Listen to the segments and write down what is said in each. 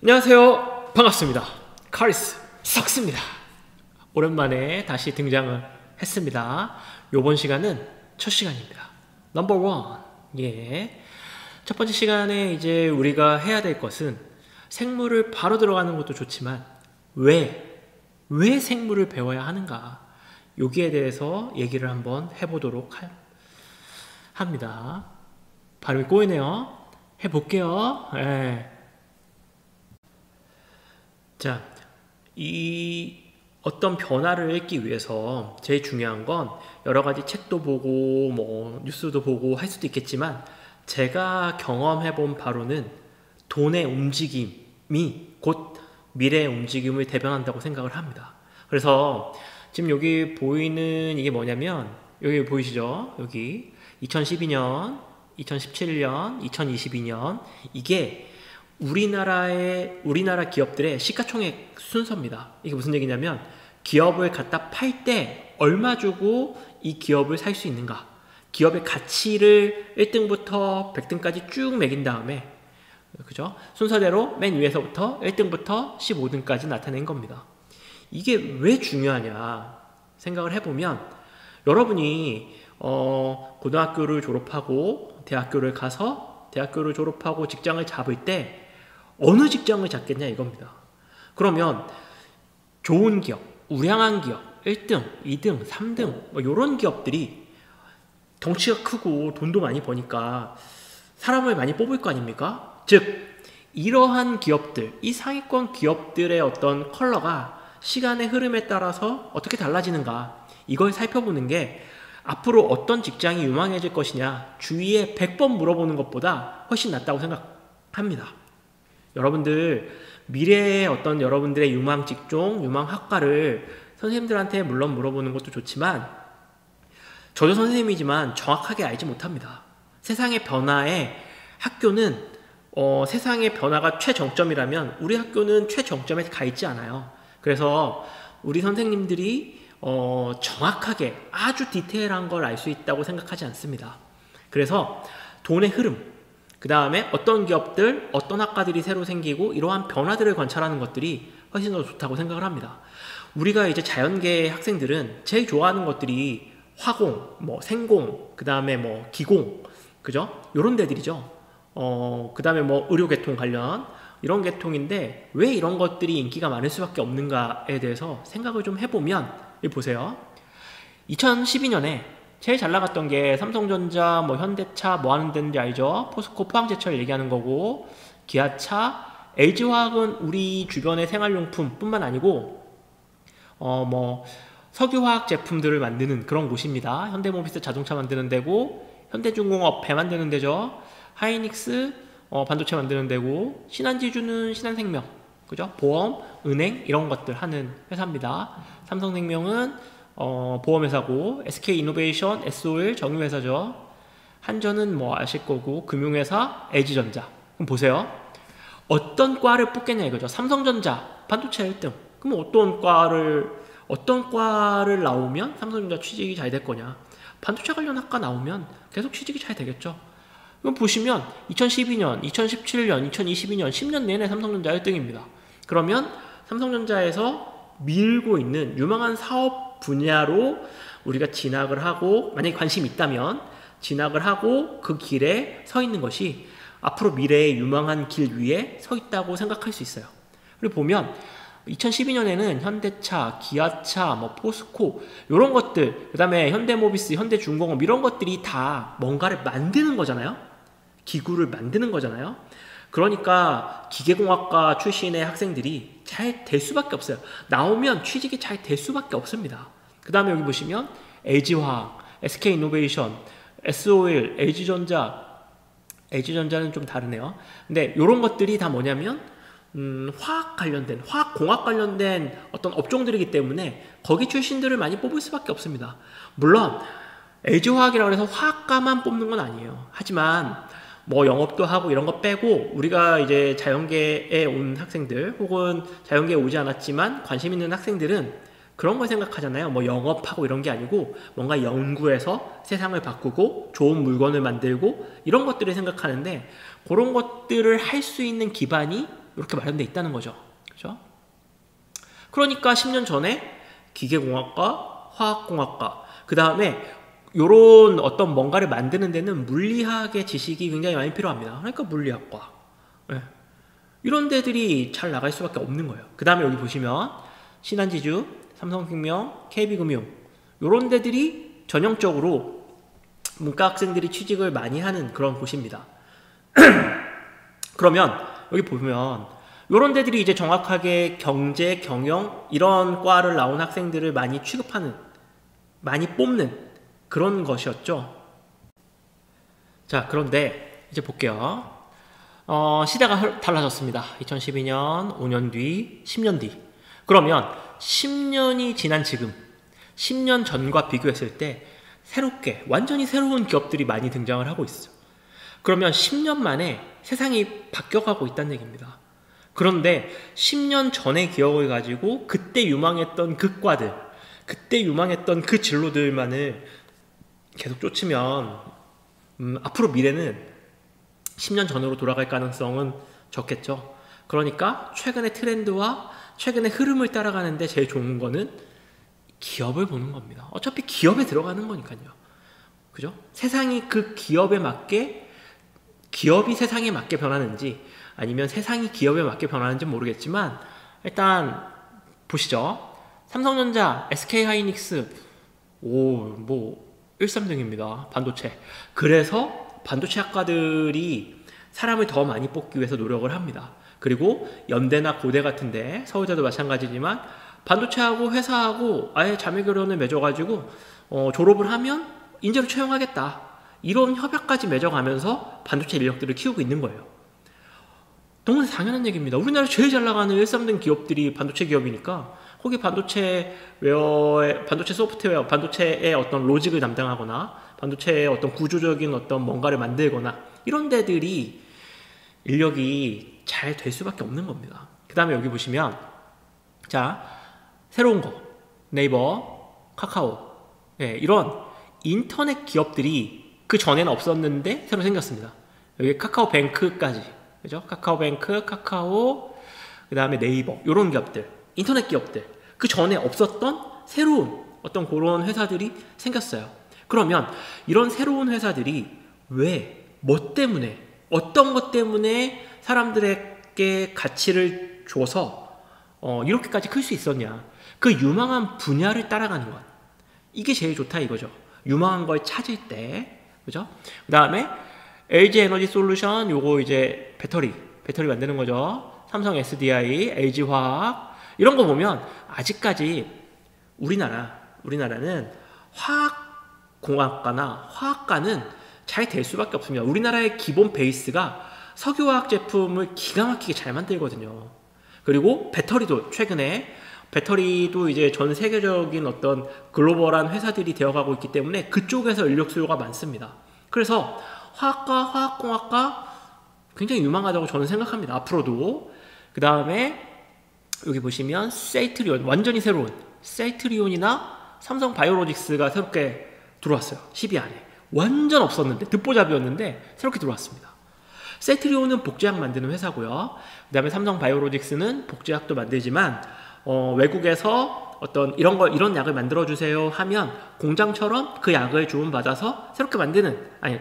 안녕하세요. 반갑습니다. 카리스 석스입니다. 오랜만에 다시 등장을 했습니다. 요번 시간은 첫 시간입니다. 넘버 원. 예. 첫 번째 시간에 이제 우리가 해야 될 것은 생물을 바로 들어가는 것도 좋지만 왜 생물을 배워야 하는가, 여기에 대해서 얘기를 한번 해보도록 합니다. 발음이 꼬이네요. 해볼게요. 예. 자, 이 어떤 변화를 읽기 위해서 제일 중요한 건 여러 가지 책도 보고 뭐 뉴스도 보고 할 수도 있겠지만, 제가 경험해 본 바로는 돈의 움직임이 곧 미래의 움직임을 대변한다고 생각을 합니다. 그래서 지금 여기 보이는 이게 뭐냐면, 여기 보이시죠? 여기 2012년, 2017년, 2022년, 이게 우리나라 기업들의 시가총액 순서입니다. 이게 무슨 얘기냐면, 기업을 갖다 팔 때 얼마 주고 이 기업을 살 수 있는가, 기업의 가치를 1등부터 100등까지 쭉 매긴 다음에, 그죠? 순서대로 맨 위에서부터 1등부터 15등까지 나타낸 겁니다. 이게 왜 중요하냐 생각을 해보면, 여러분이 고등학교를 졸업하고 대학교를 가서 대학교를 졸업하고 직장을 잡을 때 어느 직장을 잡겠냐 이겁니다. 그러면 좋은 기업, 우량한 기업, 1등, 2등, 3등 뭐 이런 기업들이 덩치가 크고 돈도 많이 버니까 사람을 많이 뽑을 거 아닙니까? 즉, 이러한 기업들, 이 상위권 기업들의 어떤 컬러가 시간의 흐름에 따라서 어떻게 달라지는가, 이걸 살펴보는 게 앞으로 어떤 직장이 유망해질 것이냐 주위에 100번 물어보는 것보다 훨씬 낫다고 생각합니다. 여러분들 미래의 어떤 여러분들의 유망 직종, 유망 학과를 선생님들한테 물론 물어보는 것도 좋지만, 저도 선생님이지만 정확하게 알지 못합니다. 세상의 변화에 학교는 세상의 변화가 최정점이라면 우리 학교는 최정점에 가 있지 않아요. 그래서 우리 선생님들이 정확하게 아주 디테일한 걸 알 수 있다고 생각하지 않습니다. 그래서 돈의 흐름, 그 다음에 어떤 기업들, 어떤 학과들이 새로 생기고 이러한 변화들을 관찰하는 것들이 훨씬 더 좋다고 생각을 합니다. 우리가 이제 자연계 학생들은 제일 좋아하는 것들이 화공, 뭐 생공, 그 다음에 뭐 기공, 그죠? 요런 데들이죠. 그 다음에 뭐 의료계통 관련 이런 계통인데, 왜 이런 것들이 인기가 많을 수밖에 없는가에 대해서 생각을 좀 해보면, 여기 보세요. 2012년에 제일 잘 나갔던 게 삼성전자, 뭐 현대차, 뭐 하는 데인지 알죠? 포스코, 포항제철 얘기하는 거고, 기아차, LG화학은 우리 주변의 생활용품 뿐만 아니고 뭐 석유화학 제품들을 만드는 그런 곳입니다. 현대모비스 자동차 만드는 데고, 현대중공업 배 만드는 데죠. 하이닉스 반도체 만드는 데고, 신한지주는 신한생명, 그죠? 보험, 은행 이런 것들 하는 회사입니다. 삼성생명은 보험회사고, SK이노베이션, SOL 정유회사죠. 한전은 뭐 아실 거고, 금융회사, LG전자. 그럼 보세요. 어떤 과를 뽑겠냐 이거죠. 삼성전자 반도체 1등. 그럼 어떤 과를 나오면 삼성전자 취직이 잘 될 거냐? 반도체 관련 학과 나오면 계속 취직이 잘 되겠죠. 그럼 보시면 2012년, 2017년, 2022년 10년 내내 삼성전자 1등입니다. 그러면 삼성전자에서 밀고 있는 유망한 사업 분야로 우리가 진학을 하고, 만약에 관심이 있다면 진학을 하고 그 길에 서 있는 것이 앞으로 미래의 유망한 길 위에 서 있다고 생각할 수 있어요. 그리고 보면 2012년에는 현대차, 기아차, 뭐 포스코 이런 것들, 그 다음에 현대모비스, 현대중공업 이런 것들이 다 뭔가를 만드는 거잖아요. 기구를 만드는 거잖아요. 그러니까 기계공학과 출신의 학생들이 잘 될 수밖에 없어요. 나오면 취직이 잘 될 수밖에 없습니다. 그 다음에 여기 보시면 LG화학, SK이노베이션, SOL, LG전자는 좀 다르네요. 근데 이런 것들이 다 뭐냐면 화학공학 관련된 어떤 업종들이기 때문에 거기 출신들을 많이 뽑을 수밖에 없습니다. 물론 LG화학이라고 해서 화학과만 뽑는 건 아니에요. 하지만 뭐 영업도 하고 이런 거 빼고, 우리가 이제 자연계에 온 학생들 혹은 자연계에 오지 않았지만 관심 있는 학생들은 그런 걸 생각하잖아요. 뭐 영업하고 이런 게 아니고 뭔가 연구해서 세상을 바꾸고 좋은 물건을 만들고 이런 것들을 생각하는데, 그런 것들을 할 수 있는 기반이 이렇게 마련돼 있다는 거죠. 그죠? 그러니까 10년 전에 기계공학과, 화학공학과, 그 다음에 요런 어떤 뭔가를 만드는 데는 물리학의 지식이 굉장히 많이 필요합니다. 그러니까 물리학과. 네. 이런 데들이 잘 나갈 수밖에 없는 거예요. 그 다음에 여기 보시면 신한지주, 삼성생명, KB금융 이런 데들이 전형적으로 문과 학생들이 취직을 많이 하는 그런 곳입니다. 그러면 여기 보면 이런 데들이 이제 정확하게 경제, 경영 이런 과를 나온 학생들을 많이 취급하는, 많이 뽑는 그런 것이었죠. 자, 그런데 이제 볼게요. 시대가 달라졌습니다. 2012년, 5년 뒤, 10년 뒤. 그러면 10년이 지난 지금, 10년 전과 비교했을 때 새롭게, 완전히 새로운 기업들이 많이 등장을 하고 있어요. 그러면 10년 만에 세상이 바뀌어가고 있다는 얘기입니다. 그런데 10년 전의 기억을 가지고 그때 유망했던 그 과들, 그때 유망했던 그 진로들만을 계속 쫓으면 앞으로 미래는 10년 전으로 돌아갈 가능성은 적겠죠. 그러니까 최근의 트렌드와 최근의 흐름을 따라가는데 제일 좋은 거는 기업을 보는 겁니다. 어차피 기업에 들어가는 거니까요. 그죠? 세상이 그 기업에 맞게, 기업이 세상에 맞게 변하는지 아니면 세상이 기업에 맞게 변하는지 모르겠지만 일단 보시죠. 삼성전자, SK하이닉스 뭐 1, 3등입니다. 반도체. 그래서 반도체 학과들이 사람을 더 많이 뽑기 위해서 노력을 합니다. 그리고 연대나 고대 같은데, 서울대도 마찬가지지만 반도체하고 회사하고 아예 자매결연을 맺어가지고 졸업을 하면 인재로 채용하겠다, 이런 협약까지 맺어가면서 반도체 인력들을 키우고 있는 거예요. 너무 당연한 얘기입니다. 우리나라 제일 잘 나가는 1, 3등 기업들이 반도체 기업이니까 거기 반도체 웨어의, 반도체 소프트웨어, 반도체의 어떤 로직을 담당하거나 반도체의 어떤 구조적인 어떤 뭔가를 만들거나 이런 데들이 인력이 잘 될 수밖에 없는 겁니다. 그 다음에 여기 보시면, 자, 새로운 거, 네이버, 카카오, 이런 인터넷 기업들이 그 전에는 없었는데 새로 생겼습니다. 여기 카카오뱅크까지, 그죠? 카카오뱅크, 카카오, 그 다음에 네이버, 이런 기업들, 인터넷 기업들, 그 전에 없었던 새로운 어떤 그런 회사들이 생겼어요. 그러면 이런 새로운 회사들이 왜, 뭐 때문에, 어떤 것 때문에 사람들에게 가치를 줘서 이렇게까지 클 수 있었냐? 그 유망한 분야를 따라가는 것, 이게 제일 좋다 이거죠. 유망한 걸 찾을 때, 그죠? 그 다음에 LG 에너지 솔루션, 요거 이제 배터리 만드는 거죠. 삼성 SDI, LG 화학, 이런 거 보면 아직까지 우리나라는 화학공학과나 화학과는 잘 될 수밖에 없습니다. 우리나라의 기본 베이스가 석유화학 제품을 기가 막히게 잘 만들거든요. 그리고 배터리도 최근에, 배터리도 이제 전 세계적인 어떤 글로벌한 회사들이 되어가고 있기 때문에 그쪽에서 인력 수요가 많습니다. 그래서 화학과, 화학공학과 굉장히 유망하다고 저는 생각합니다. 앞으로도. 그 다음에 여기 보시면 셀트리온, 완전히 새로운 셀트리온이나 삼성 바이오로직스가 새롭게 들어왔어요. 10위 안에. 완전 없었는데, 듣보잡이었는데 새롭게 들어왔습니다. 셀트리온은 복제약 만드는 회사고요. 그 다음에 삼성 바이오로직스는 복제약도 만들지만 외국에서 어떤 이런 약을 만들어주세요 하면 공장처럼 그 약을 주문받아서 새롭게 만드는, 아니,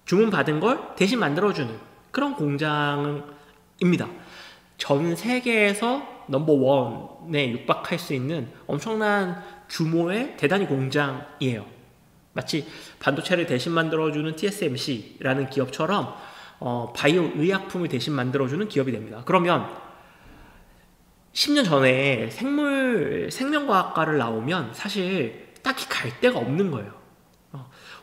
주문받은 걸 대신 만들어주는 그런 공장입니다. 전 세계에서 넘버원에 육박할 수 있는 엄청난 규모의 대단히 공장이에요. 마치 반도체를 대신 만들어주는 TSMC라는 기업처럼 바이오 의약품을 대신 만들어주는 기업이 됩니다. 그러면 10년 전에 생명과학과를 나오면 사실 딱히 갈 데가 없는 거예요.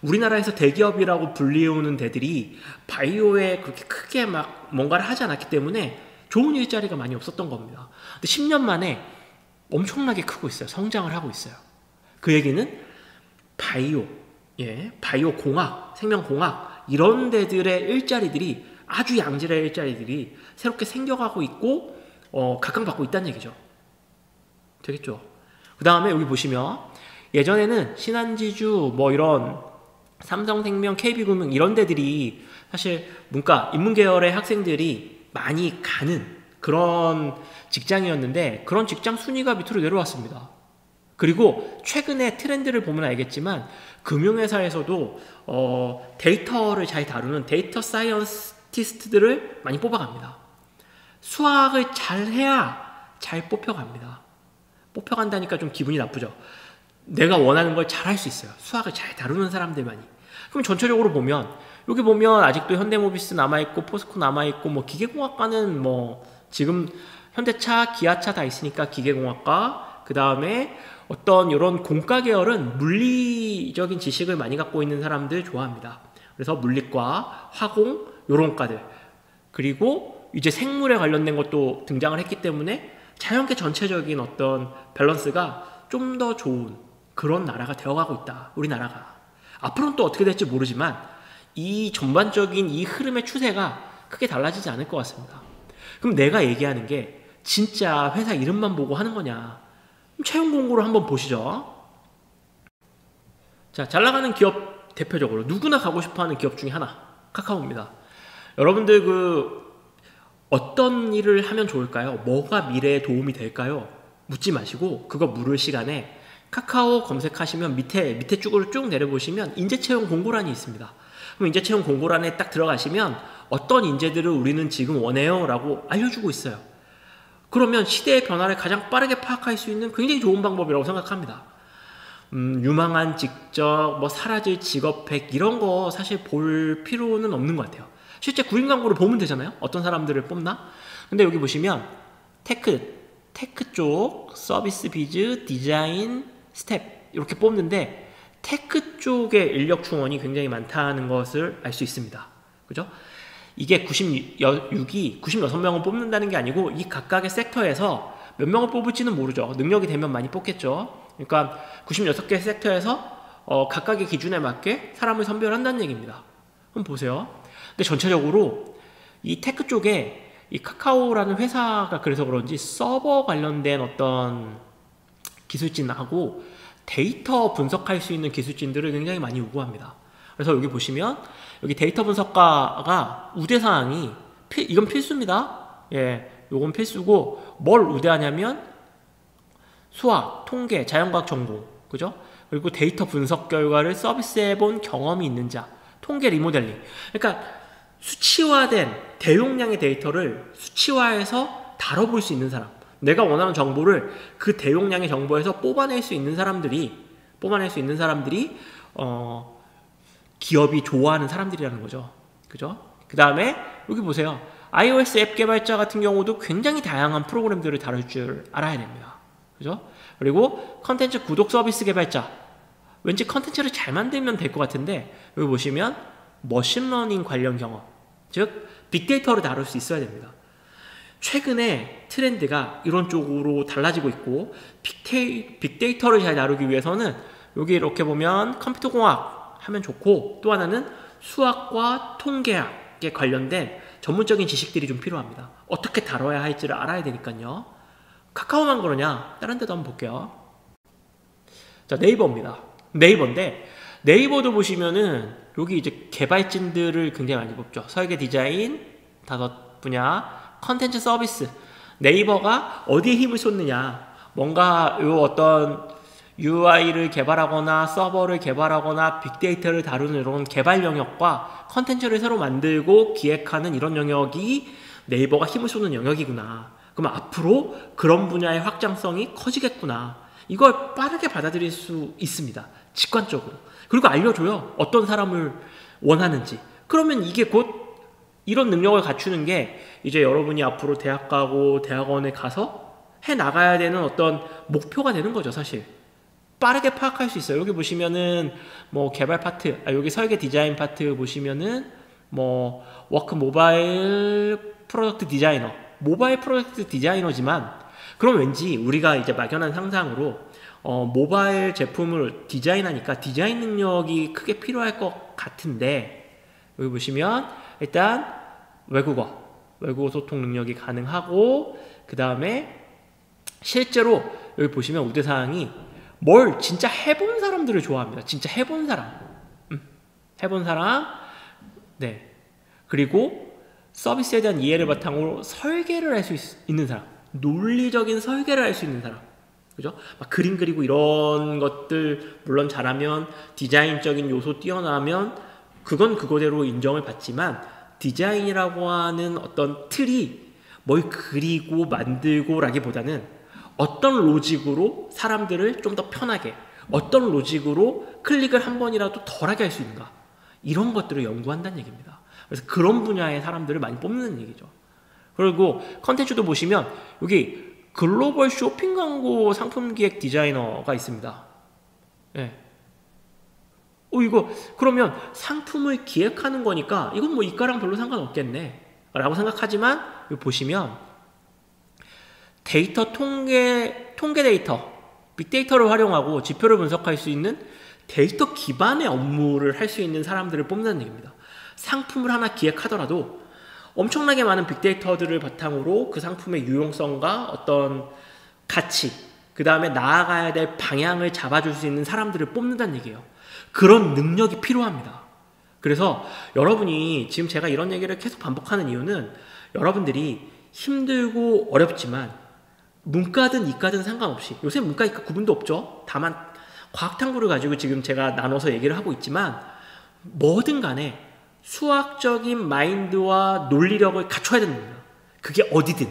우리나라에서 대기업이라고 불리우는 데들이 바이오에 그렇게 크게 막 뭔가를 하지 않았기 때문에 좋은 일자리가 많이 없었던 겁니다. 근데 10년 만에 엄청나게 크고 있어요. 성장을 하고 있어요. 그 얘기는 바이오, 바이오 공학, 생명공학 이런 데들의 일자리들이, 아주 양질의 일자리들이 새롭게 생겨가고 있고 각광받고 있다는 얘기죠. 되겠죠? 그 다음에 여기 보시면 예전에는 신한지주 뭐 이런 삼성생명, KB금융 이런 데들이 사실 문과, 인문계열의 학생들이 많이 가는 그런 직장이었는데 그런 직장 순위가 밑으로 내려왔습니다. 그리고 최근에 트렌드를 보면 알겠지만 금융회사에서도 데이터를 잘 다루는 데이터 사이언티스트들을 많이 뽑아갑니다. 수학을 잘해야 잘 뽑혀갑니다. 뽑혀간다니까 좀 기분이 나쁘죠. 내가 원하는 걸 잘할 수 있어요. 수학을 잘 다루는 사람들만이. 그럼 전체적으로 보면 여기 보면 아직도 현대모비스 남아있고 포스코 남아있고 뭐 기계공학과는 뭐 지금 현대차, 기아차 다 있으니까 기계공학과, 그 다음에 어떤 이런 공과 계열은 물리적인 지식을 많이 갖고 있는 사람들 좋아합니다. 그래서 물리과, 화공, 요런 과들, 그리고 이제 생물에 관련된 것도 등장을 했기 때문에 자연계 전체적인 어떤 밸런스가 좀 더 좋은 그런 나라가 되어가고 있다, 우리나라가. 앞으로는 또 어떻게 될지 모르지만 이 전반적인 이 흐름의 추세가 크게 달라지지 않을 것 같습니다. 그럼 내가 얘기하는 게 진짜 회사 이름만 보고 하는 거냐? 채용 공고를 한번 보시죠. 자, 잘 나가는 기업 대표적으로 누구나 가고 싶어하는 기업 중에 하나, 카카오입니다. 여러분들 어떤 일을 하면 좋을까요? 뭐가 미래에 도움이 될까요? 묻지 마시고 그거 물을 시간에 카카오 검색하시면 밑에 쭉으로 쭉 내려보시면 인재채용 공고란이 있습니다. 그럼 인재채용 공고란에 딱 들어가시면 어떤 인재들을 우리는 지금 원해요 라고 알려주고 있어요. 그러면 시대의 변화를 가장 빠르게 파악할 수 있는 굉장히 좋은 방법이라고 생각합니다. 유망한 직접, 사라질 직업백 이런 거 사실 볼 필요는 없는 것 같아요. 실제 구인 광고를 보면 되잖아요. 어떤 사람들을 뽑나? 근데 여기 보시면 테크 쪽, 서비스 비즈, 디자인, 스텝 이렇게 뽑는데 테크 쪽의 인력 충원이 굉장히 많다는 것을 알 수 있습니다. 그죠? 이게 96명을 뽑는다는 게 아니고 이 각각의 섹터에서 몇 명을 뽑을지는 모르죠. 능력이 되면 많이 뽑겠죠. 그러니까 96개 섹터에서 각각의 기준에 맞게 사람을 선별한다는 얘기입니다. 한번 보세요. 근데 전체적으로 이 테크 쪽에 이 카카오라는 회사가 그래서 그런지 서버 관련된 어떤 기술진하고 데이터 분석할 수 있는 기술진들을 굉장히 많이 요구합니다. 그래서 여기 보시면 여기 데이터 분석가가 우대사항이 이건 필수입니다. 예, 요건 필수고 뭘 우대하냐면 수학, 통계, 자연과학 전공, 그죠? 그리고 데이터 분석 결과를 서비스해본 경험이 있는 자, 통계 리모델링. 그러니까 수치화된 대용량의 데이터를 수치화해서 다뤄볼 수 있는 사람, 내가 원하는 정보를 그 대용량의 정보에서 뽑아낼 수 있는 사람들이 기업이 좋아하는 사람들이라는 거죠. 그죠? 그 다음에 여기 보세요. iOS 앱 개발자 같은 경우도 굉장히 다양한 프로그램들을 다룰 줄 알아야 됩니다. 그죠? 그리고 컨텐츠 구독 서비스 개발자, 왠지 컨텐츠를 잘 만들면 될 것 같은데 여기 보시면 머신러닝 관련 경험, 즉 빅데이터를 다룰 수 있어야 됩니다. 최근에 트렌드가 이런 쪽으로 달라지고 있고 빅데이터를 잘 다루기 위해서는 여기 이렇게 보면 컴퓨터공학 하면 좋고, 또 하나는 수학과 통계학에 관련된 전문적인 지식들이 좀 필요합니다. 어떻게 다뤄야 할지를 알아야 되니까요. 카카오만 그러냐? 다른 데도 한번 볼게요. 자, 네이버입니다. 네이버인데 네이버도 보시면은 여기 이제 개발진들을 굉장히 많이 뽑죠. 설계, 디자인 5분야, 컨텐츠 서비스. 네이버가 어디에 힘을 쏟느냐? 뭔가 요 어떤 UI를 개발하거나 서버를 개발하거나 빅데이터를 다루는 이런 개발 영역과 컨텐츠를 새로 만들고 기획하는 이런 영역이 네이버가 힘을 쏟는 영역이구나. 그럼 앞으로 그런 분야의 확장성이 커지겠구나. 이걸 빠르게 받아들일 수 있습니다. 직관적으로. 그리고 알려줘요. 어떤 사람을 원하는지. 그러면 이게 곧 이런 능력을 갖추는 게 이제 여러분이 앞으로 대학 가고 대학원에 가서 해 나가야 되는 어떤 목표가 되는 거죠, 사실. 빠르게 파악할 수 있어요. 여기 보시면은 개발 파트, 여기 설계 디자인 파트 보시면은 워크 모바일 프로덕트 디자이너, 모바일 프로덕트 디자이너지만 그럼 왠지 우리가 이제 막연한 상상으로 모바일 제품을 디자인하니까 디자인 능력이 크게 필요할 것 같은데, 여기 보시면 일단 외국어 소통 능력이 가능하고, 그 다음에 실제로 여기 보시면 우대사항이 뭘 진짜 해본 사람들을 좋아합니다. 진짜 해본 사람. 네. 그리고 서비스에 대한 이해를 바탕으로 설계를 할 수 있는 사람, 논리적인 설계를 할 수 있는 사람, 그죠? 막 그림 그리고 이런 것들 물론 잘하면, 디자인적인 요소 뛰어나면 그건 그거대로 인정을 받지만, 디자인이라고 하는 어떤 틀이 뭘 그리고 만들고 라기보다는 어떤 로직으로 사람들을 좀 더 편하게, 어떤 로직으로 클릭을 한 번이라도 덜하게 할 수 있는가, 이런 것들을 연구한다는 얘기입니다. 그래서 그런 분야의 사람들을 많이 뽑는 얘기죠. 그리고 컨텐츠도 보시면 여기 글로벌 쇼핑 광고 상품 기획 디자이너가 있습니다. 예. 이거 그러면 상품을 기획하는 거니까 이건 뭐 이과랑 별로 상관없겠네 라고 생각하지만, 여기 보시면 데이터 통계 데이터, 빅데이터를 활용하고 지표를 분석할 수 있는 데이터 기반의 업무를 할 수 있는 사람들을 뽑는 얘기입니다. 상품을 하나 기획하더라도 엄청나게 많은 빅데이터들을 바탕으로 그 상품의 유용성과 어떤 가치, 그 다음에 나아가야 될 방향을 잡아줄 수 있는 사람들을 뽑는다는 얘기예요. 그런 능력이 필요합니다. 그래서 여러분이 지금 제가 이런 얘기를 계속 반복하는 이유는, 여러분들이 힘들고 어렵지만 문과든 이과든 상관없이, 요새 문과 이과 구분도 없죠. 다만 과학탐구를 가지고 지금 제가 나눠서 얘기를 하고 있지만, 뭐든 간에 수학적인 마인드와 논리력을 갖춰야 됩니다. 그게 어디든.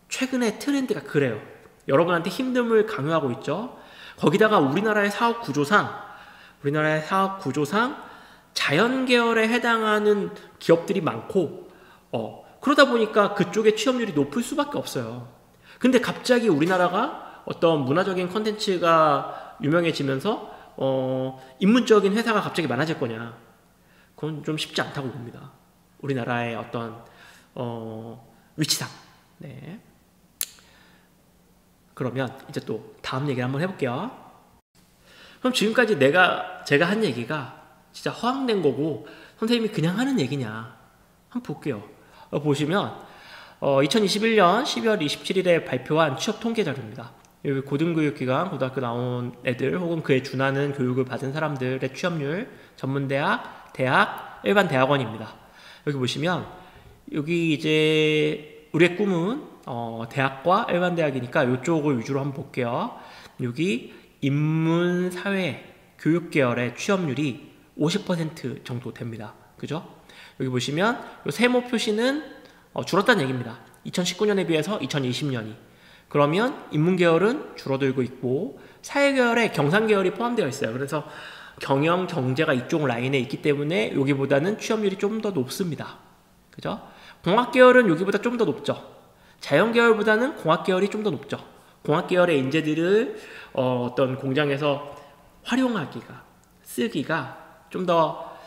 최근에 트렌드가 그래요. 여러분한테 힘듦을 강요하고 있죠. 거기다가 우리나라의 사업 구조상 자연 계열에 해당하는 기업들이 많고, 그러다 보니까 그쪽의 취업률이 높을 수밖에 없어요. 근데 갑자기 우리나라가 어떤 문화적인 컨텐츠가 유명해지면서 인문적인 회사가 갑자기 많아질 거냐, 그건 좀 쉽지 않다고 봅니다. 우리나라의 어떤 위치상. 네. 그러면 이제 또 다음 얘기를 한번 해볼게요. 그럼 지금까지 제가 한 얘기가 진짜 허황된 거고 선생님이 그냥 하는 얘기냐, 한번 볼게요. 보시면 2021년 12월 27일에 발표한 취업 통계 자료입니다. 여기 고등교육기관, 고등학교 나온 애들 혹은 그에 준하는 교육을 받은 사람들의 취업률, 전문대학, 대학, 일반 대학원입니다. 여기 보시면 여기 이제 우리의 꿈은 대학과 일반 대학이니까 이쪽을 위주로 한번 볼게요. 여기 인문사회 교육계열의 취업률이 50% 정도 됩니다. 그죠? 여기 보시면 이 세모 표시는 줄었다는 얘기입니다. 2019년에 비해서 2020년이. 그러면 인문계열은 줄어들고 있고 사회계열에 경상계열이 포함되어 있어요. 그래서 경영, 경제가 이쪽 라인에 있기 때문에 여기보다는 취업률이 좀 더 높습니다. 그죠? 공학계열은 여기보다 좀 더 높죠. 자연계열보다는 공학계열이 좀 더 높죠. 공학계열의 인재들을 어떤 공장에서 활용하기가, 쓰기가 좀 더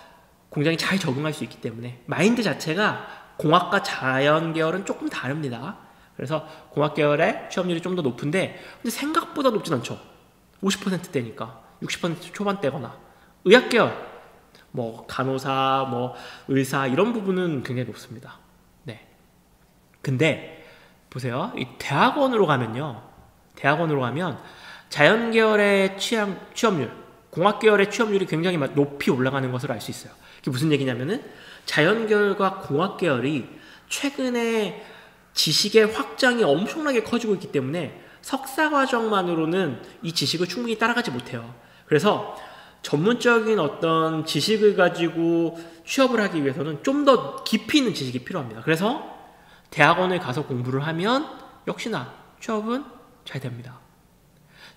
공장이 잘 적응할 수 있기 때문에 마인드 자체가 공학과 자연계열은 조금 다릅니다. 그래서 공학계열의 취업률이 좀 더 높은데, 근데 생각보다 높진 않죠. 50%대니까 60% 초반대거나. 의학계열, 뭐 간호사, 뭐 의사 이런 부분은 굉장히 높습니다. 네. 근데 보세요. 이 대학원으로 가면 자연계열의 취업률, 공학계열의 취업률이 굉장히 높이 올라가는 것을 알 수 있어요. 이게 무슨 얘기냐면은 자연계열과 공학계열이 최근에 지식의 확장이 엄청나게 커지고 있기 때문에 석사과정만으로는 이 지식을 충분히 따라가지 못해요. 그래서 전문적인 어떤 지식을 가지고 취업을 하기 위해서는 좀 더 깊이 있는 지식이 필요합니다. 그래서 대학원을 가서 공부를 하면 역시나 취업은 잘 됩니다.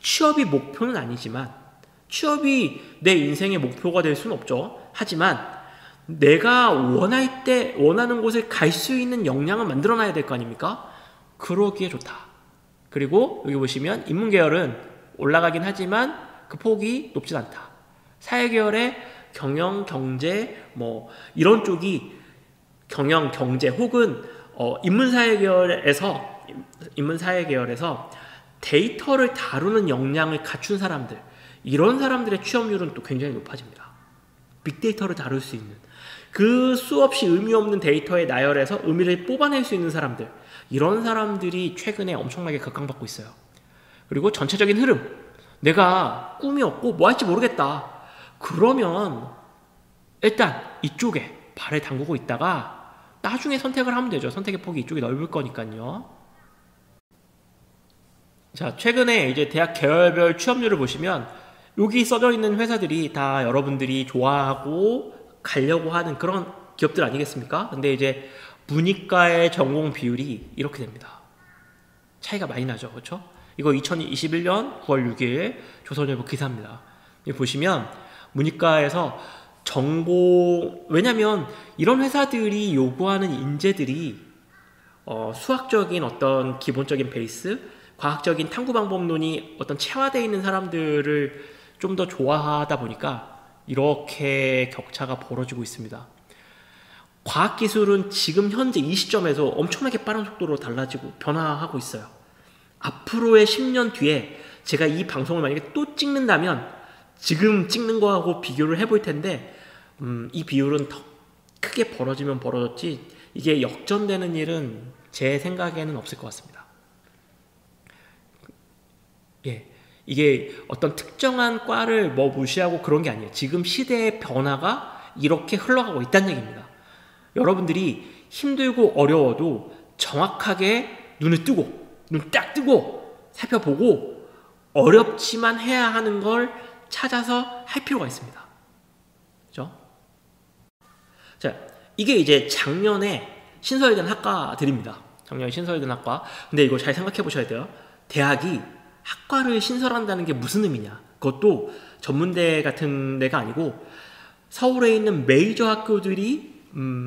취업이 목표는 아니지만, 취업이 내 인생의 목표가 될 수는 없죠. 하지만 내가 원하는 곳에 갈 수 있는 역량을 만들어놔야 될 거 아닙니까? 그러기에 좋다. 그리고 여기 보시면 인문계열은 올라가긴 하지만 그 폭이 높진 않다. 사회계열의 경영, 경제 뭐 이런 쪽이 경영, 경제 혹은 인문사회계열에서 데이터를 다루는 역량을 갖춘 사람들, 이런 사람들의 취업률은 또 굉장히 높아집니다. 빅데이터를 다룰 수 있는, 그 수없이 의미 없는 데이터에 나열해서 의미를 뽑아낼 수 있는 사람들, 이런 사람들이 최근에 엄청나게 각광받고 있어요. 그리고 전체적인 흐름, 내가 꿈이 없고 뭐 할지 모르겠다. 그러면 일단 이쪽에 발을 담그고 있다가 나중에 선택을 하면 되죠. 선택의 폭이 이쪽이 넓을 거니까요. 자, 최근에 이제 대학 계열별 취업률을 보시면 여기 써져 있는 회사들이 다 여러분들이 좋아하고 가려고 하는 그런 기업들 아니겠습니까? 근데 이제 문이과의 전공 비율이 이렇게 됩니다. 차이가 많이 나죠. 그렇죠? 이거 2021년 9월 6일 조선일보 기사입니다. 여기 보시면 문이과에서 전공, 왜냐면 이런 회사들이 요구하는 인재들이 수학적인 어떤 기본적인 베이스, 과학적인 탐구 방법론이 어떤 체화되어 있는 사람들을 좀 더 좋아하다 보니까 이렇게 격차가 벌어지고 있습니다. 과학기술은 지금 현재 이 시점에서 엄청나게 빠른 속도로 달라지고 변화하고 있어요. 앞으로의 10년 뒤에 제가 이 방송을 만약에 또 찍는다면 지금 찍는 거하고 비교를 해볼 텐데 이 비율은 더 크게 벌어지면 벌어졌지 이게 역전되는 일은 제 생각에는 없을 것 같습니다. 예, 이게 어떤 특정한 과를 뭐 무시하고 그런 게 아니에요. 지금 시대의 변화가 이렇게 흘러가고 있다는 얘기입니다. 여러분들이 힘들고 어려워도 정확하게 눈을 뜨고 눈 딱 뜨고 살펴보고 어렵지만 해야 하는 걸 찾아서 할 필요가 있습니다. 그죠? 자, 이게 이제 작년에 신설된 학과들입니다. 작년에 신설된 학과. 근데 이거 잘 생각해 보셔야 돼요. 대학이 학과를 신설한다는 게 무슨 의미냐? 그것도 전문대 같은 데가 아니고 서울에 있는 메이저 학교들이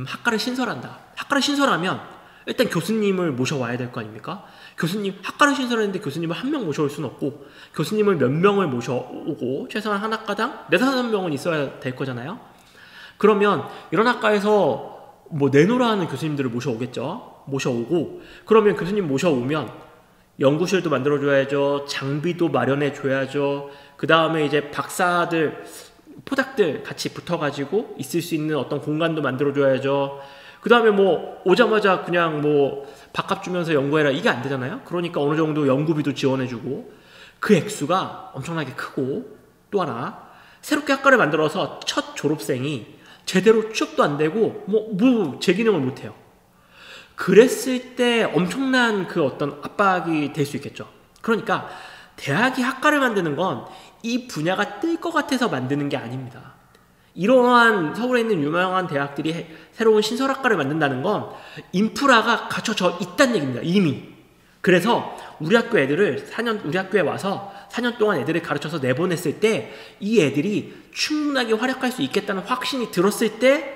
학과를 신설한다. 학과를 신설하면 일단 교수님을 모셔와야 될 거 아닙니까? 교수님, 학과를 신설했는데 교수님을 한 명 모셔올 수는 없고 교수님을 몇 명을 모셔오고 최소한 한 학과당 4-5명은 있어야 될 거잖아요. 그러면 이런 학과에서 뭐 내노라 하는 교수님들을 모셔오겠죠. 모셔오고 그러면 교수님 모셔오면 연구실도 만들어줘야죠. 장비도 마련해줘야죠. 그 다음에 이제 박사들, 포닥들 같이 붙어가지고 있을 수 있는 어떤 공간도 만들어줘야죠. 그 다음에 뭐 오자마자 그냥 뭐 밥값 주면서 연구해라 이게 안 되잖아요. 그러니까 어느 정도 연구비도 지원해주고 그 액수가 엄청나게 크고 또 하나 새롭게 학과를 만들어서 첫 졸업생이 제대로 취업도 안 되고 뭐 재기능을 못해요. 그랬을 때 엄청난 그 어떤 압박이 될 수 있겠죠. 그러니까 대학이 학과를 만드는 건 이 분야가 뜰 것 같아서 만드는 게 아닙니다. 이러한 서울에 있는 유명한 대학들이 새로운 신설학과를 만든다는 건 인프라가 갖춰져 있다는 얘기입니다. 이미. 그래서 우리 학교 애들을 우리 학교에 와서 4년 동안 애들을 가르쳐서 내보냈을 때 이 애들이 충분하게 활약할 수 있겠다는 확신이 들었을 때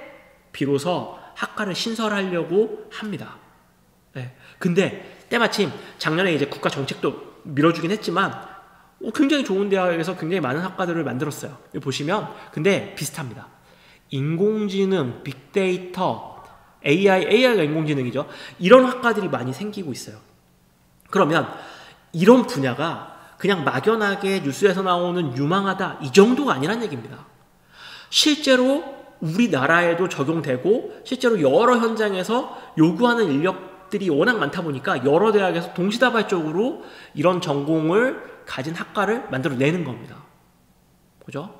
비로소 학과를 신설하려고 합니다. 네. 근데 때마침 작년에 이제 국가 정책도 밀어주긴 했지만 굉장히 좋은 대학에서 굉장히 많은 학과들을 만들었어요. 여기 보시면 근데 비슷합니다. 인공지능, 빅데이터, AI가 인공지능이죠. 이런 학과들이 많이 생기고 있어요. 그러면 이런 분야가 그냥 막연하게 뉴스에서 나오는 유망하다 이 정도가 아니란 얘기입니다. 실제로 우리나라에도 적용되고 실제로 여러 현장에서 요구하는 인력들이 워낙 많다 보니까 여러 대학에서 동시다발적으로 이런 전공을 가진 학과를 만들어내는 겁니다. 보죠?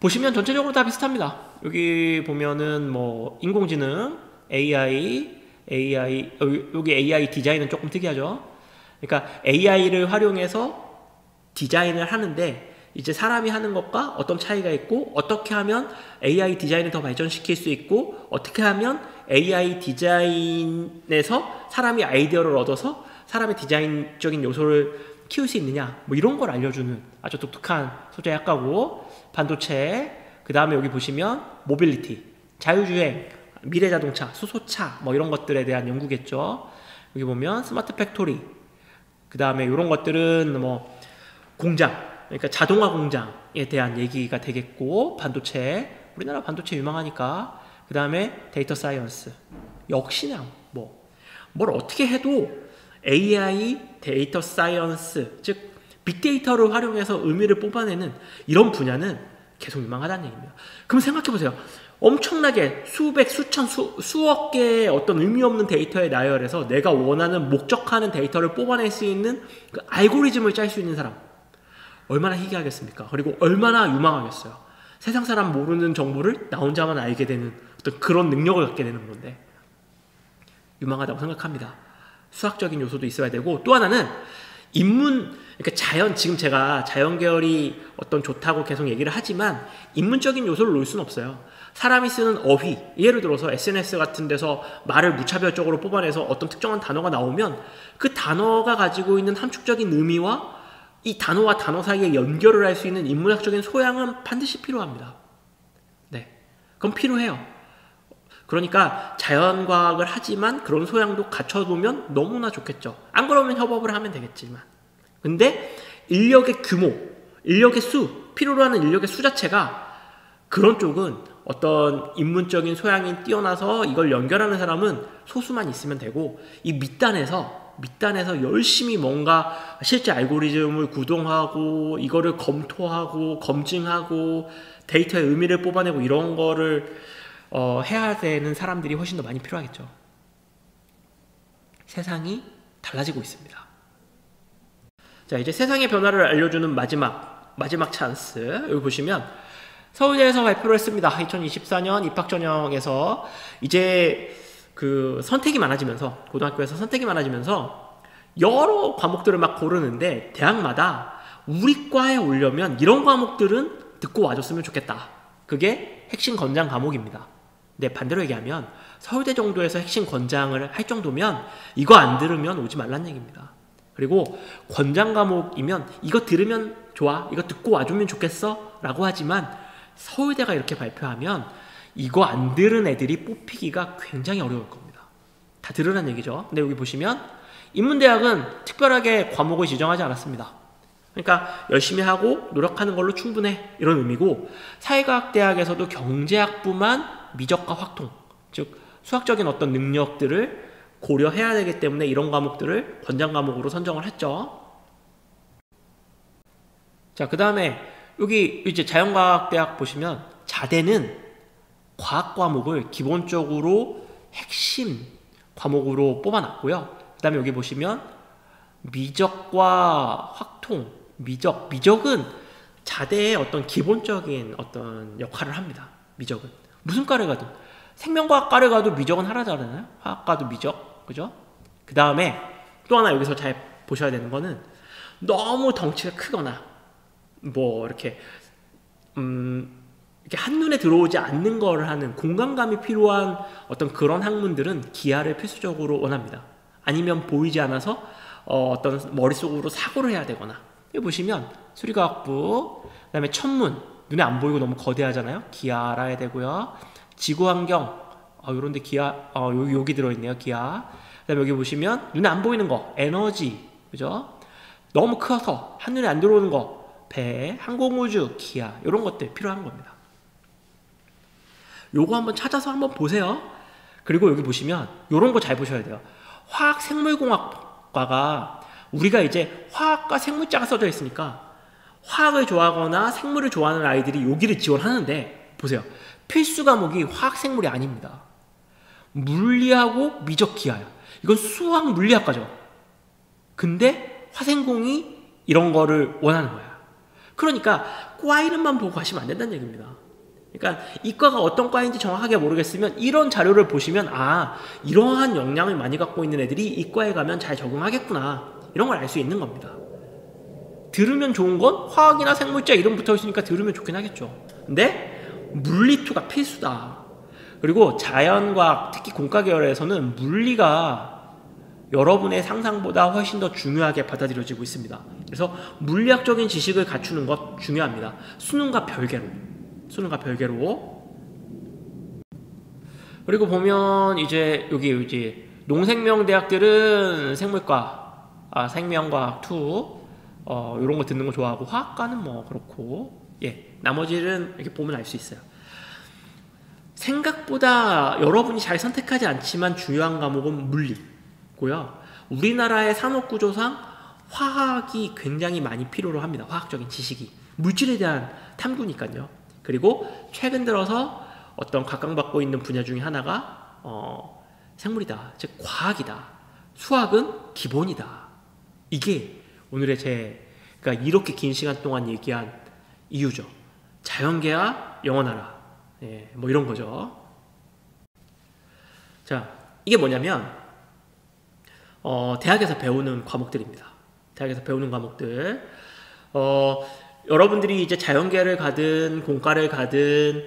보시면 전체적으로 다 비슷합니다. 여기 보면은 뭐 인공지능, AI, 여기 AI 디자인은 조금 특이하죠. 그러니까 AI를 활용해서 디자인을 하는데 이제 사람이 하는 것과 어떤 차이가 있고 어떻게 하면 AI 디자인을 더 발전시킬 수 있고 어떻게 하면 AI 디자인에서 사람이 아이디어를 얻어서 사람의 디자인적인 요소를 키울 수 있느냐 뭐 이런 걸 알려주는 아주 독특한 소재 학과고 반도체 그 다음에 여기 보시면 모빌리티 자율주행 미래자동차 수소차 뭐 이런 것들에 대한 연구겠죠. 여기 보면 스마트 팩토리 그 다음에 이런 것들은 뭐 공장 그러니까 자동화 공장에 대한 얘기가 되겠고 반도체 우리나라 반도체 유망하니까 그 다음에 데이터 사이언스 역시나 뭘 어떻게 해도 AI, 데이터 사이언스, 즉 빅데이터를 활용해서 의미를 뽑아내는 이런 분야는 계속 유망하다는 얘기입니다. 그럼 생각해보세요. 엄청나게 수백, 수천, 수억 개의 어떤 의미 없는 데이터에 나열해서 내가 원하는 목적하는 데이터를 뽑아낼 수 있는 그 알고리즘을 짤 수 있는 사람 얼마나 희귀하겠습니까? 그리고 얼마나 유망하겠어요. 세상 사람 모르는 정보를 나 혼자만 알게 되는 어떤 그런 능력을 갖게 되는 건데 유망하다고 생각합니다. 수학적인 요소도 있어야 되고 또 하나는 그러니까 지금 제가 자연 계열이 어떤 좋다고 계속 얘기를 하지만 인문적인 요소를 놓을 수는 없어요. 사람이 쓰는 어휘, 예를 들어서 SNS 같은 데서 말을 무차별적으로 뽑아내서 어떤 특정한 단어가 나오면 그 단어가 가지고 있는 함축적인 의미와 이 단어와 단어 사이에 연결을 할 수 있는 인문학적인 소양은 반드시 필요합니다. 네, 그건 필요해요. 그러니까 자연과학을 하지만 그런 소양도 갖춰두면 너무나 좋겠죠. 안 그러면 협업을 하면 되겠지만. 근데 인력의 규모, 인력의 수, 필요로 하는 인력의 수 자체가 그런 쪽은 어떤 인문적인 소양이 뛰어나서 이걸 연결하는 사람은 소수만 있으면 되고 이 밑단에서 열심히 뭔가 실제 알고리즘을 구동하고 이거를 검토하고 검증하고 데이터의 의미를 뽑아내고 이런 거를 해야 되는 사람들이 훨씬 더 많이 필요하겠죠. 세상이 달라지고 있습니다. 자, 이제 세상의 변화를 알려주는 마지막 찬스. 여기 보시면 서울대에서 발표를 했습니다. 2024년 입학전형에서 이제 그 선택이 많아지면서 고등학교에서 선택이 많아지면서 여러 과목들을 막 고르는데 대학마다 우리 과에 오려면 이런 과목들은 듣고 와줬으면 좋겠다. 그게 핵심 권장 과목입니다. 근데 반대로 얘기하면 서울대 정도에서 핵심 권장을 할 정도면 이거 안 들으면 오지 말란 얘기입니다. 그리고 권장 과목이면 이거 들으면 좋아, 이거 듣고 와주면 좋겠어 라고 하지만 서울대가 이렇게 발표하면 이거 안 들은 애들이 뽑히기가 굉장히 어려울 겁니다. 다 들으란 얘기죠. 근데 여기 보시면 인문대학은 특별하게 과목을 지정하지 않았습니다. 그러니까 열심히 하고 노력하는 걸로 충분해 이런 의미고 사회과학대학에서도 경제학부만 미적과 확통, 즉 수학적인 어떤 능력들을 고려해야 되기 때문에 이런 과목들을 권장 과목으로 선정을 했죠. 자, 그 다음에 여기 이제 자연과학대학 보시면 자대는 과학 과목을 기본적으로 핵심 과목으로 뽑아놨고요. 그 다음에 여기 보시면 미적과 확통, 미적은 자대의 어떤 기본적인 어떤 역할을 합니다. 미적은 무슨 과를 가든 생명과학과를 가도 미적은 하라잖아요. 화학과도 미적, 그죠? 그 다음에 또 하나 여기서 잘 보셔야 되는 거는 너무 덩치가 크거나 뭐 이렇게 한눈에 들어오지 않는 걸 하는 공간감이 필요한 어떤 그런 학문들은 기하를 필수적으로 원합니다. 아니면 보이지 않아서 어떤 머릿속으로 사고를 해야 되거나 여기 보시면 수리과학부, 그 다음에 천문, 눈에 안 보이고 너무 거대하잖아요. 기하 알아야 되고요. 지구환경, 요런데 기하, 여기 들어있네요. 기하. 그 다음에 여기 보시면 눈에 안 보이는 거, 에너지, 그죠? 너무 커서 한눈에 안 들어오는 거, 배, 항공우주, 기하, 이런 것들 필요한 겁니다. 요거 한번 찾아서 한번 보세요. 그리고 여기 보시면 요런 거 잘 보셔야 돼요. 화학생물공학과가 우리가 이제 화학과 생물자가 써져 있으니까 화학을 좋아하거나 생물을 좋아하는 아이들이 여기를 지원하는데 보세요. 필수 과목이 화학생물이 아닙니다. 물리하고 미적기하요. 이건 수학 물리학과죠. 근데 화생공이 이런 거를 원하는 거야. 그러니까 과 이름만 보고 가시면 안 된다는 얘기입니다. 그러니까 이과가 어떤 과인지 정확하게 모르겠으면 이런 자료를 보시면 이러한 역량을 많이 갖고 있는 애들이 이과에 가면 잘 적응하겠구나 이런 걸 알 수 있는 겁니다. 들으면 좋은 건 화학이나 생물자 이름 붙어있으니까 들으면 좋긴 하겠죠. 근데 물리2가 필수다. 그리고 자연과학, 특히 공과 계열에서는 물리가 여러분의 상상보다 훨씬 더 중요하게 받아들여지고 있습니다. 그래서 물리학적인 지식을 갖추는 것 중요합니다. 수능과 별개로. 그리고 보면 이제 여기 이제 농생명대학들은 생물과, 생명과학 2, 이런 거 듣는 거 좋아하고 화학과는 뭐 그렇고, 나머지는 이렇게 보면 알 수 있어요. 생각보다 여러분이 잘 선택하지 않지만 중요한 과목은 물리고요. 우리나라의 산업구조상 화학이 굉장히 많이 필요로 합니다. 화학적인 지식이. 물질에 대한 탐구니까요. 그리고 최근 들어서 어떤 각광받고 있는 분야 중에 하나가 생물이다. 즉 과학이다. 수학은 기본이다. 이게 오늘의 제가 이렇게 긴 시간 동안 얘기한 이유죠. 자연계와 영원하라. 뭐 이런 거죠. 자, 이게 뭐냐면 대학에서 배우는 과목들입니다. 대학에서 배우는 과목들. 여러분들이 이제 자연계를 가든 공과를 가든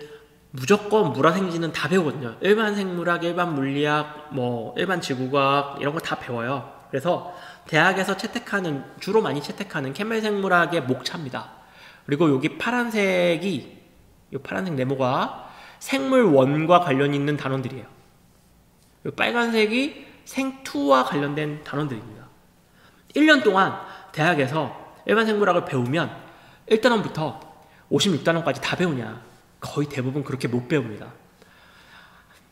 무조건 물화생지는 다 배우거든요. 일반 생물학, 일반 물리학, 뭐 일반 지구과학 이런 거 다 배워요. 그래서 대학에서 채택하는, 주로 많이 채택하는 케밀 생물학의 목차입니다. 그리고 여기 파란색이, 이 파란색 네모가 생물원과 관련 있는 단원들이에요. 이 빨간색이 생투와 관련된 단원들입니다. 1년 동안 대학에서 일반 생물학을 배우면 1단원부터 56단원까지 다 배우냐? 거의 대부분 그렇게 못 배웁니다.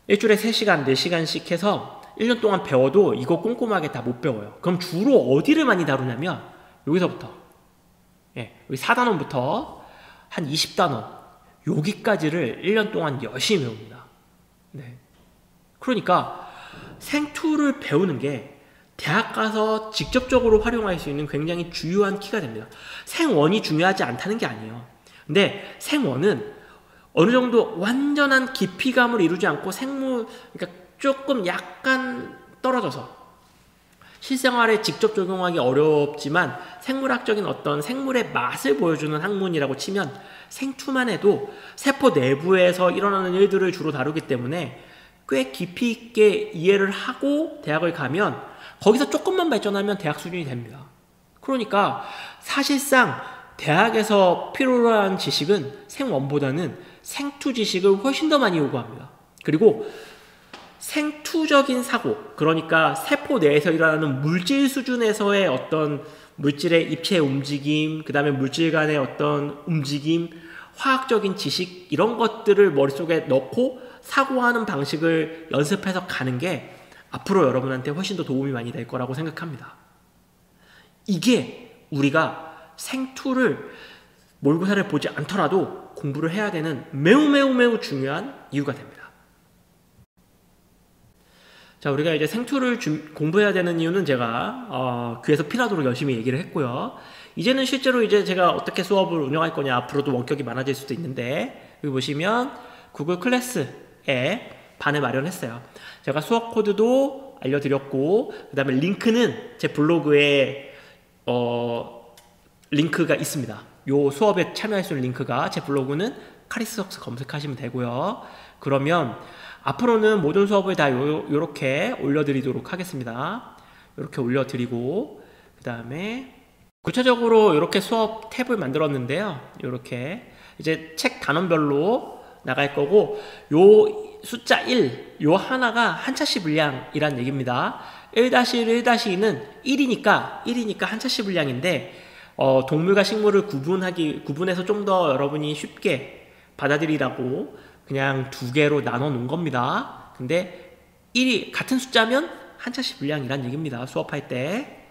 일주일에 3시간, 4시간씩 해서 1년 동안 배워도 이거 꼼꼼하게 다 못 배워요. 그럼 주로 어디를 많이 다루냐면 여기서부터, 여기 4단원부터 한 20단원 여기까지를 1년 동안 열심히 배웁니다. 네. 그러니까 생투를 배우는 게 대학 가서 직접적으로 활용할 수 있는 굉장히 중요한 키가 됩니다. 생원이 중요하지 않다는 게 아니에요. 근데 생원은 어느 정도 완전한 깊이감을 이루지 않고 그러니까 조금 약간 떨어져서 실생활에 직접 적용하기 어렵지만 생물학적인 어떤 생물의 맛을 보여주는 학문이라고 치면 생투만 해도 세포 내부에서 일어나는 일들을 주로 다루기 때문에 꽤 깊이 있게 이해를 하고 대학을 가면 거기서 조금만 발전하면 대학 수준이 됩니다. 그러니까 사실상 대학에서 필요로 하는 지식은 생원보다는 생투 지식을 훨씬 더 많이 요구합니다. 그리고 생투적인 사고, 그러니까 세포 내에서 일어나는 물질 수준에서의 어떤 물질의 입체 움직임, 그 다음에 물질 간의 어떤 움직임, 화학적인 지식 이런 것들을 머릿속에 넣고 사고하는 방식을 연습해서 가는 게 앞으로 여러분한테 훨씬 더 도움이 많이 될 거라고 생각합니다. 이게 우리가 생투를 모의고사를 보지 않더라도 공부를 해야 되는 매우 중요한 이유가 됩니다. 자, 우리가 이제 생투를 공부해야 되는 이유는 제가 귀에서 피나도록 열심히 얘기를 했고요. 이제는 실제로 이제 제가 어떻게 수업을 운영할 거냐, 앞으로도 원격이 많아질 수도 있는데 여기 보시면 구글 클래스에 반을 마련했어요. 제가 수업 코드도 알려드렸고 그 다음에 링크는 제 블로그에 링크가 있습니다. 요 수업에 참여할 수 있는 링크가 제 블로그는 카리스웍스 검색하시면 되고요. 그러면 앞으로는 모든 수업을 다 요렇게 올려드리도록 하겠습니다. 이렇게 올려드리고 그 다음에 구체적으로 이렇게 수업 탭을 만들었는데요. 이렇게 이제 책 단원별로 나갈 거고 요 숫자 1, 요 하나가 한차시 분량이란 얘기입니다. 1-1, 1-2는 1이니까 한차시 분량인데 동물과 식물을 구분해서 좀 더 여러분이 쉽게 받아들이라고 그냥 2개로 나눠 놓은 겁니다. 근데 1이 같은 숫자면 한차시 분량이란 얘기입니다. 수업할 때.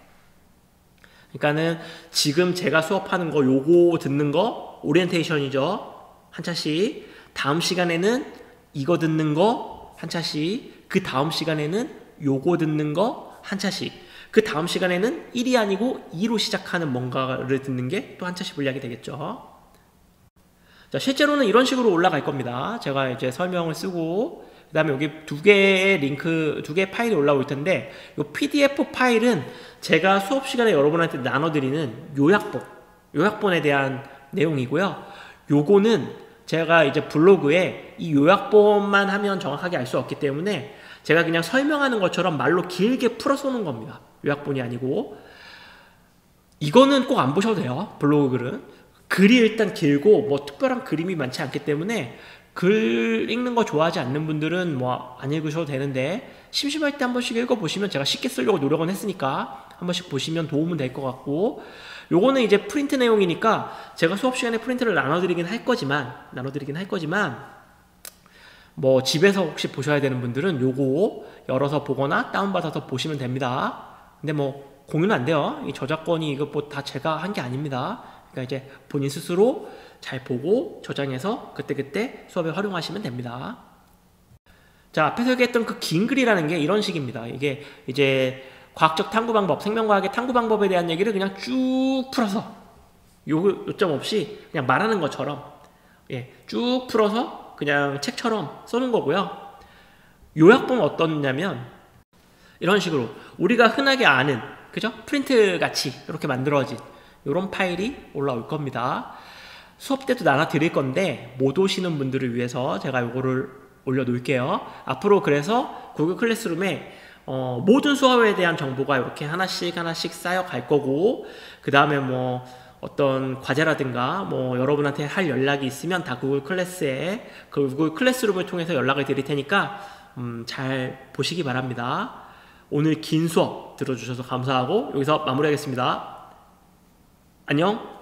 그러니까는 지금 제가 수업하는 거 요거 듣는 거 오리엔테이션이죠. 한차씩. 다음 시간에는 이거 듣는 거 한차씩. 그 다음 시간에는 요거 듣는 거 한차씩. 그 다음 시간에는 1이 아니고 2로 시작하는 뭔가를 듣는 게 또 한차씩 분량이 되겠죠. 자, 실제로는 이런 식으로 올라갈 겁니다. 제가 이제 설명을 쓰고 그 다음에 여기 2개의 링크, 2개의 파일이 올라올 텐데 이 PDF 파일은 제가 수업 시간에 여러분한테 나눠드리는 요약본에 대한 내용이고요. 요거는 제가 이제 블로그에 이 요약본만 하면 정확하게 알 수 없기 때문에 제가 그냥 설명하는 것처럼 말로 길게 풀어서 놓은 겁니다. 요약본이 아니고. 이거는 꼭 안 보셔도 돼요. 블로그 글은. 글이 일단 길고 뭐 특별한 그림이 많지 않기 때문에 글 읽는 거 좋아하지 않는 분들은 뭐 안 읽으셔도 되는데 심심할 때 한 번씩 읽어보시면 제가 쉽게 쓰려고 노력은 했으니까 한 번씩 보시면 도움은 될 것 같고 요거는 이제 프린트 내용이니까 제가 수업 시간에 프린트를 나눠드리긴 할 거지만 뭐 집에서 혹시 보셔야 되는 분들은 요거 열어서 보거나 다운받아서 보시면 됩니다. 근데 뭐 공유는 안 돼요. 이 저작권이 이거 뭐 다 제가 한 게 아닙니다. 그러니까 이제 본인 스스로 잘 보고 저장해서 그때그때 수업에 활용하시면 됩니다. 자, 앞에서 얘기했던 그 긴 글이라는 게 이런 식입니다. 이게 이제 과학적 탐구 방법, 생명과학의 탐구 방법에 대한 얘기를 그냥 쭉 풀어서 요점 없이 그냥 말하는 것처럼 쭉 풀어서 그냥 책처럼 써놓은 거고요. 요약본은 어떻냐면 이런 식으로 우리가 흔하게 아는 그죠? 프린트 같이 이렇게 만들어진 이런 파일이 올라올 겁니다. 수업 때도 나눠 드릴 건데 못 오시는 분들을 위해서 제가 요거를 올려 놓을게요. 앞으로 그래서 구글 클래스룸에 모든 수업에 대한 정보가 이렇게 하나씩 쌓여 갈 거고, 그 다음에 뭐 어떤 과제라든가 뭐 여러분한테 할 연락이 있으면 다 구글 클래스에 그 구글 클래스룸을 통해서 연락을 드릴 테니까 잘 보시기 바랍니다. 오늘 긴 수업 들어주셔서 감사하고 여기서 마무리하겠습니다. 안녕.